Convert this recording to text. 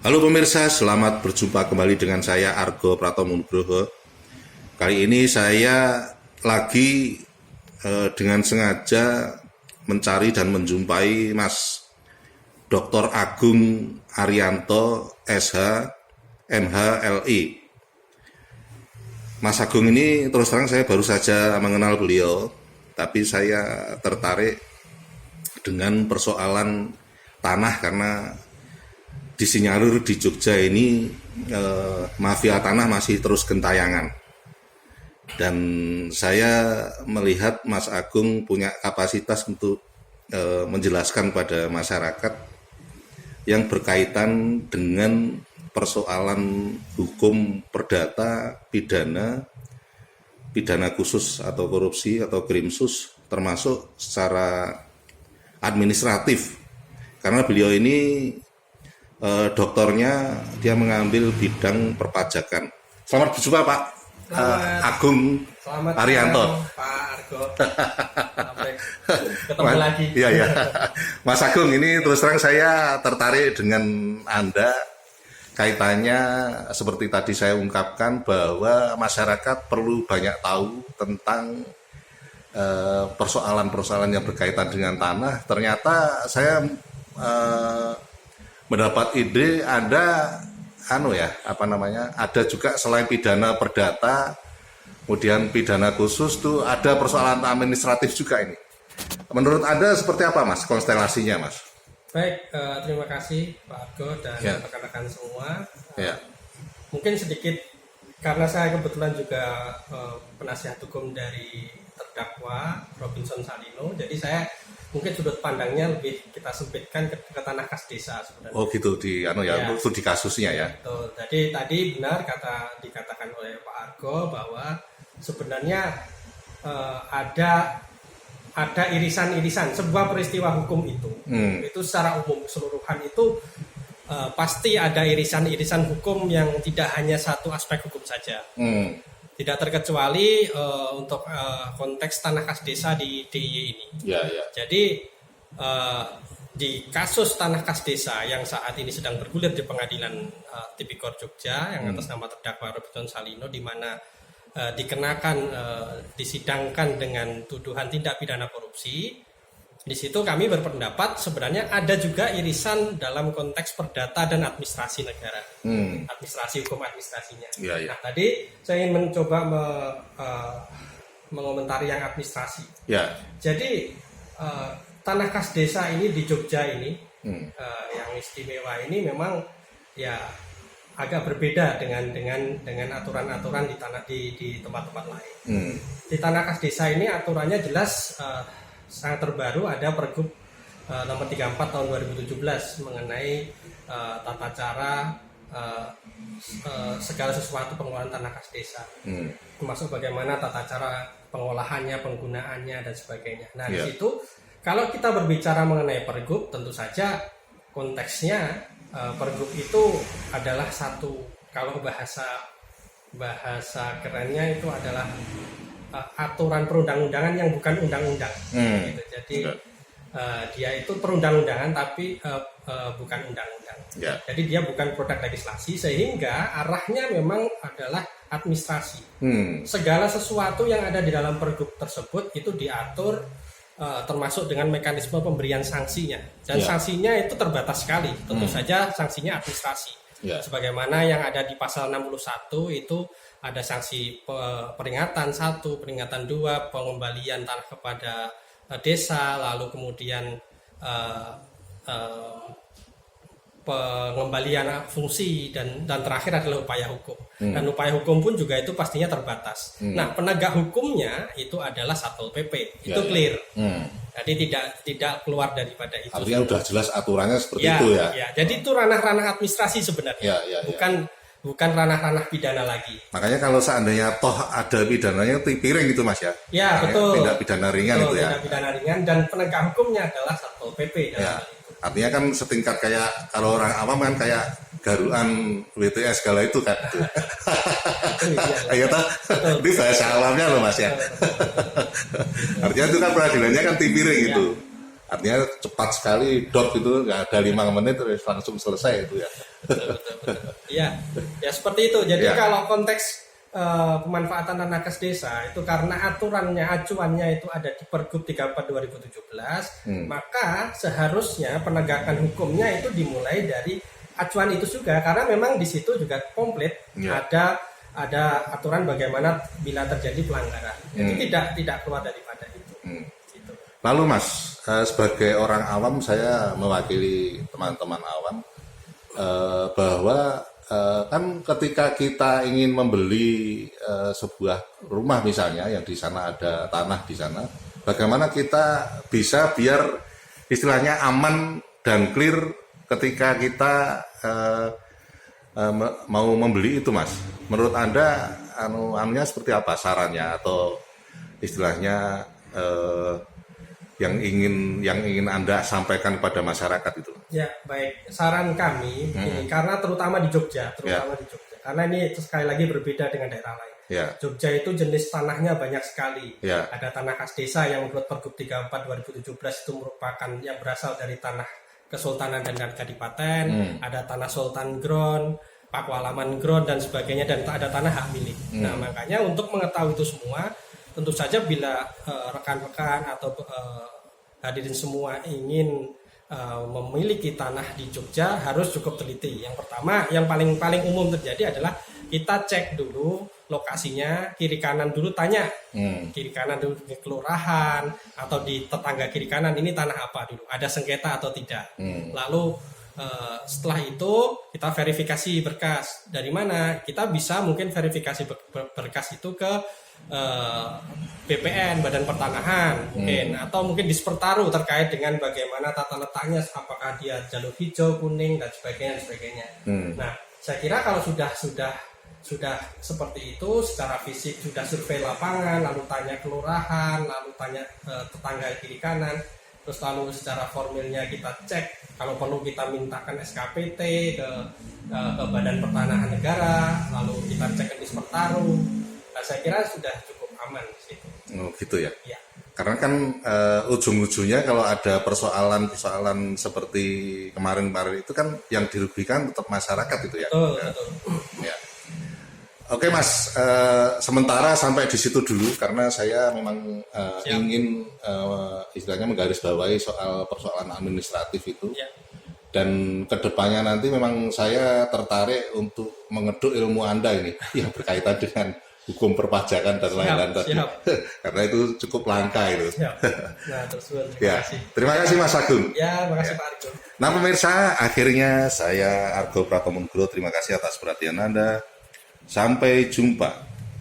Halo pemirsa, selamat berjumpa kembali dengan saya Argo Pratomo Nugroho. Kali ini saya lagi dengan sengaja mencari dan menjumpai Mas Dr. Agung Arianto SH MHLI. Mas Agung ini terus terang saya baru saja mengenal beliau, tapi saya tertarik dengan persoalan tanah karena di Sinyalir di Jogja ini mafia tanah masih terus gentayangan. Dan saya melihat Mas Agung punya kapasitas untuk menjelaskan pada masyarakat yang berkaitan dengan persoalan hukum perdata, pidana khusus atau korupsi atau krimsus, termasuk secara administratif. Karena beliau ini doktornya dia mengambil bidang perpajakan. Selamat berjumpa Pak Agung Arianto. Pak Argo. Sampai ketemu lagi. Iya ya. Mas Agung, ini terus terang saya tertarik dengan Anda. Kaitannya seperti tadi saya ungkapkan bahwa masyarakat perlu banyak tahu tentang persoalan-persoalan yang berkaitan dengan tanah. Ternyata saya mendapat ide ada ada juga selain pidana perdata, kemudian pidana khusus tuh ada persoalan administratif juga ini. Menurut Anda seperti apa Mas konstelasinya Mas? Baik, terima kasih Pak Argo dan rekan-rekan semua. Mungkin sedikit karena saya kebetulan juga penasihat hukum dari terdakwa Robinson Salino, jadi saya mungkin sudut pandangnya lebih kita sempitkan ke tanah kas desa sebenarnya. Oh gitu untuk di kasusnya ya. Betul. Jadi tadi benar dikatakan oleh Pak Argo bahwa sebenarnya ada irisan-irisan sebuah peristiwa hukum itu secara umum keseluruhan itu pasti ada irisan-irisan hukum yang tidak hanya satu aspek hukum saja. Tidak terkecuali untuk konteks tanah kas desa di DIY ini. Jadi di kasus tanah kas desa yang saat ini sedang bergulir di Pengadilan Tipikor Jogja yang atas nama terdakwa Robinson Salino, di mana dikenakan disidangkan dengan tuduhan tindak pidana korupsi. Di situ kami berpendapat sebenarnya ada juga irisan dalam konteks perdata dan administrasi negara, administrasi hukum administrasinya. Nah tadi saya ingin mencoba mengomentari yang administrasi. Jadi tanah kas desa ini di Jogja ini yang istimewa ini memang ya agak berbeda dengan aturan-aturan di tempat-tempat lain. Di tanah kas desa ini aturannya jelas. Sangat terbaru ada Pergub nomor 34 tahun 2017 mengenai tata cara segala sesuatu pengelolaan tanah kas desa, termasuk bagaimana tata cara pengolahannya, penggunaannya dan sebagainya. Nah di situ kalau kita berbicara mengenai Pergub, tentu saja konteksnya Pergub itu adalah satu, kalau bahasa kerennya itu adalah aturan perundang-undangan yang bukan undang-undang. Gitu. Jadi dia itu perundang-undangan tapi bukan undang-undang. Jadi dia bukan produk legislasi, sehingga arahnya memang adalah administrasi. Segala sesuatu yang ada di dalam Pergub tersebut itu diatur termasuk dengan mekanisme pemberian sanksinya. Dan sanksinya itu terbatas sekali. Tentu saja sanksinya administrasi. Sebagaimana yang ada di pasal 61 itu ada sanksi peringatan 1, peringatan 2, pengembalian tanah kepada desa, lalu kemudian pengembalian fungsi dan terakhir adalah upaya hukum. Dan upaya hukum pun juga itu pastinya terbatas. Nah, penegak hukumnya itu adalah Satpol PP. Itu clear. Jadi tidak keluar daripada itu. Artinya sudah jelas aturannya seperti itu ya. Jadi itu ranah-ranah administrasi sebenarnya. Bukan ranah-ranah pidana lagi. Makanya kalau seandainya toh ada pidananya piring gitu Mas ya. Betul. Tindak pidana ringan itu ya. Tindak pidana ringan dan penegak hukumnya adalah Satpol PP dalam hal itu. Artinya kan setingkat kayak kalau orang awam kan kayak garuan WTS segala itu kan. Ayo tak. Ini bahasa awamnya loh Mas ya. Artinya itu kan peradilannya kan piring itu. Artinya cepat sekali, dot itu nggak ada 5 menit terus langsung selesai itu ya. Betul. Iya, ya seperti itu. Jadi Ya. kalau konteks pemanfaatan tanah kas desa itu karena aturannya, acuannya itu ada di Pergub 34 2017, maka seharusnya penegakan hukumnya itu dimulai dari acuan itu juga, karena memang di situ juga komplit Ya. ada aturan bagaimana bila terjadi pelanggaran. Jadi tidak keluar daripada itu. Gitu. Lalu Mas, sebagai orang awam, saya mewakili teman-teman awam bahwa kan ketika kita ingin membeli sebuah rumah misalnya yang di sana ada tanah di sana, bagaimana kita bisa biar istilahnya aman dan clear ketika kita mau membeli itu, Mas? Menurut Anda anunya seperti apa sarannya atau istilahnya yang ingin Anda sampaikan kepada masyarakat itu? Ya, baik. Saran kami ini karena terutama di Jogja, karena ini sekali lagi berbeda dengan daerah lain. Ya. Jogja itu jenis tanahnya banyak sekali. Ya. Ada tanah kas desa yang menurut Pergub 34 2017 itu merupakan yang berasal dari tanah Kesultanan dan Kadipaten, ada tanah Sultan Ground, Pakualaman Ground dan sebagainya, dan ada tanah hak milik. Nah, makanya untuk mengetahui itu semua, tentu saja bila rekan-rekan atau hadirin semua ingin memiliki tanah di Jogja harus cukup teliti. Yang pertama, yang paling umum terjadi adalah kita cek dulu lokasinya, kiri kanan dulu tanya, kiri kanan dulu di kelurahan atau di tetangga kiri kanan ini tanah apa dulu, ada sengketa atau tidak. Lalu setelah itu kita verifikasi berkas. Dari mana? Kita bisa mungkin verifikasi berkas itu ke BPN, Badan Pertanahan mungkin, atau mungkin Dispertaru terkait dengan bagaimana tata letaknya, apakah dia jalur hijau, kuning dan sebagainya. Nah, saya kira kalau sudah seperti itu, secara fisik sudah survei lapangan, lalu tanya kelurahan, lalu tanya tetangga kiri kanan, terus lalu secara formilnya kita cek, kalau perlu kita mintakan SKPT ke Badan Pertanahan Negara, lalu kita cek ke Dispertaru. Nah, saya kira sudah cukup aman di situ. Oh, gitu ya. Ya. Karena kan ujung-ujungnya kalau ada persoalan seperti kemarin-kemarin itu kan yang dirugikan tetap masyarakat itu ya. Betul. Ya. Oke Mas, sementara sampai di situ dulu karena saya memang ingin istilahnya menggarisbawahi soal persoalan administratif itu. Ya. Dan kedepannya nanti memang saya tertarik untuk mengeduk ilmu Anda ini yang berkaitan dengan hukum perpajakan dan lain-lain tadi. Karena itu cukup langka itu. Siap. Nah, terima kasih. Terima kasih Mas Agung. Ya, terima kasih Pak Argo. Nah pemirsa, akhirnya saya Argo Pratomungro, terima kasih atas perhatian Anda. Sampai jumpa.